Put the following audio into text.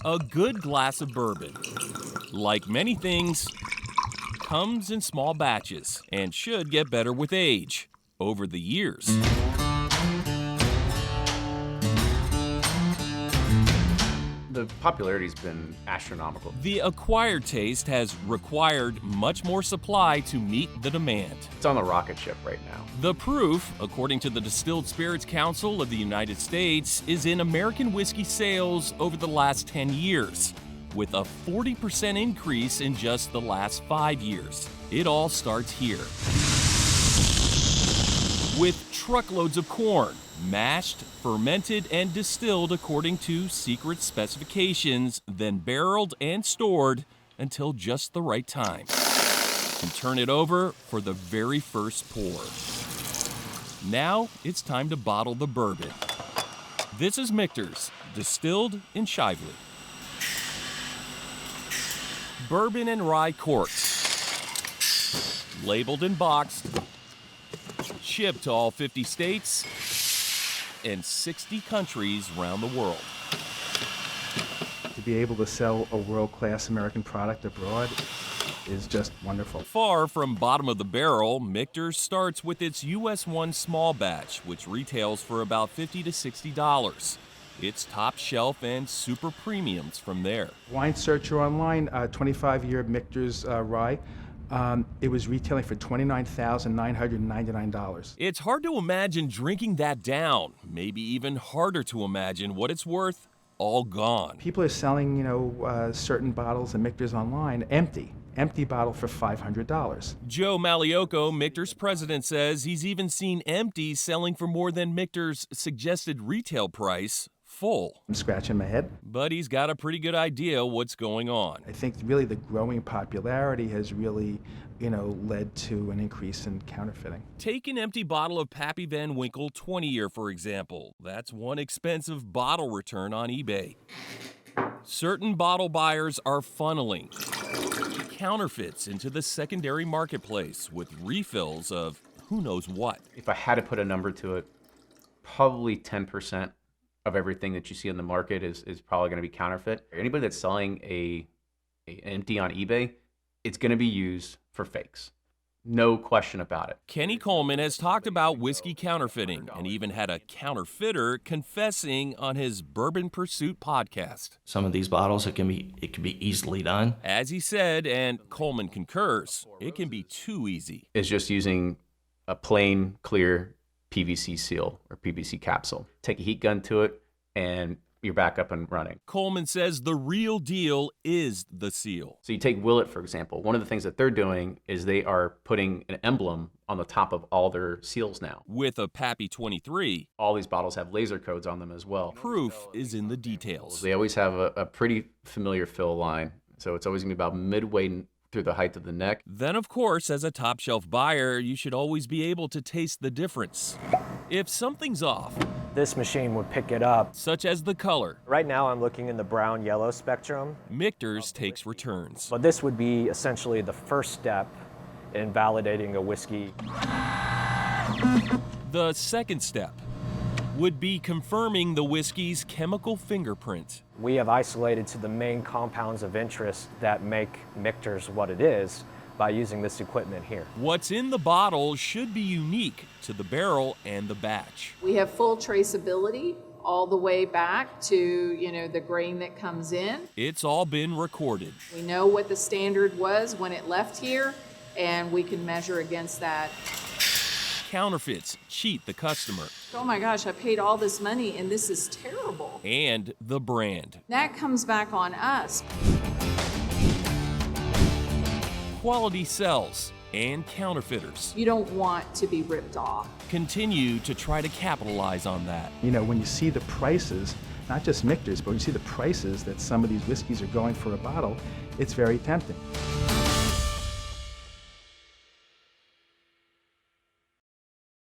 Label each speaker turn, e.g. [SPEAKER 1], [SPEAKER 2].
[SPEAKER 1] A good glass of bourbon, like many things, comes in small batches and should get better with age, over the years.
[SPEAKER 2] The popularity's been astronomical.
[SPEAKER 1] The acquired taste has required much more supply to meet the demand.
[SPEAKER 2] It's on the rocket ship right now.
[SPEAKER 1] The proof, according to the Distilled Spirits Council of the United States, is in American whiskey sales over the last 10 years, with a 40% increase in just the last 5 years. It all starts here. With truckloads of corn, mashed, fermented, and distilled according to secret specifications, then barreled and stored until just the right time. And turn it over for the very first pour. Now it's time to bottle the bourbon. This is Michter's, distilled in Shively. Bourbon and rye corks. Labeled and boxed. Shipped to all 50 states and 60 countries around the world.
[SPEAKER 3] To be able to sell a world-class American product abroad is just wonderful.
[SPEAKER 1] Far from bottom of the barrel, Michter's starts with its US-1 small batch, which retails for about $50 to $60. It's top shelf and super premiums from there.
[SPEAKER 3] Wine Searcher online, 25-year Michter's rye. It was retailing for $29,999.
[SPEAKER 1] It's hard to imagine drinking that down. Maybe even harder to imagine what it's worth all gone.
[SPEAKER 3] People are selling, certain bottles of Michter's online empty bottle for $500.
[SPEAKER 1] Joe Malioco, Michter's president, says he's even seen empties selling for more than Michter's suggested retail price, full.
[SPEAKER 3] I'm scratching my head.
[SPEAKER 1] But he's got a pretty good idea what's going on.
[SPEAKER 3] I think really the growing popularity has really, led to an increase in counterfeiting.
[SPEAKER 1] Take an empty bottle of Pappy Van Winkle 20-year, for example. That's one expensive bottle return on eBay. Certain bottle buyers are funneling counterfeits into the secondary marketplace with refills of who knows what.
[SPEAKER 2] If I had to put a number to it, probably 10% of everything that you see in the market is probably going to be counterfeit. Anybody that's selling an empty on eBay, it's going to be used for fakes. No question about it.
[SPEAKER 1] Kenny Coleman has talked about whiskey counterfeiting and even had a counterfeiter confessing on his Bourbon Pursuit podcast.
[SPEAKER 4] Some of these bottles, it can be easily done.
[SPEAKER 1] As he said, and Coleman concurs, it can be too easy.
[SPEAKER 2] It's just using a plain, clear PVC seal or PVC capsule. Take a heat gun to it and you're back up and running.
[SPEAKER 1] Coleman says the real deal is the seal.
[SPEAKER 2] So you take Willet, for example. One of the things that they're doing is they are putting an emblem on the top of all their seals now.
[SPEAKER 1] With a Pappy 23,
[SPEAKER 2] all these bottles have laser codes on them as well.
[SPEAKER 1] Proof is in the details.
[SPEAKER 2] They always have a pretty familiar fill line. So it's always going to be about midway through the height of the neck.
[SPEAKER 1] Then, of course, as a top shelf buyer, you should always be able to taste the difference. If something's off,
[SPEAKER 5] this machine would pick it up.
[SPEAKER 1] Such as the color.
[SPEAKER 5] Right now I'm looking in the brown-yellow spectrum.
[SPEAKER 1] Michter's takes returns.
[SPEAKER 5] But this would be essentially the first step in validating a whiskey.
[SPEAKER 1] The second step would be confirming the whiskey's chemical fingerprint.
[SPEAKER 5] We have isolated to the main compounds of interest that make Michter's what it is by using this equipment here.
[SPEAKER 1] What's in the bottle should be unique to the barrel and the batch.
[SPEAKER 6] We have full traceability all the way back to, the grain that comes in.
[SPEAKER 1] It's all been recorded.
[SPEAKER 6] We know what the standard was when it left here, and we can measure against that.
[SPEAKER 1] Counterfeits cheat the customer.
[SPEAKER 6] Oh my gosh, I paid all this money and this is terrible.
[SPEAKER 1] And the brand.
[SPEAKER 6] That comes back on us.
[SPEAKER 1] Quality sells, and counterfeiters.
[SPEAKER 6] You don't want to be ripped off.
[SPEAKER 1] Continue to try to capitalize on that.
[SPEAKER 3] When you see the prices, not just Michter's, but when you see the prices that some of these whiskeys are going for a bottle, it's very tempting.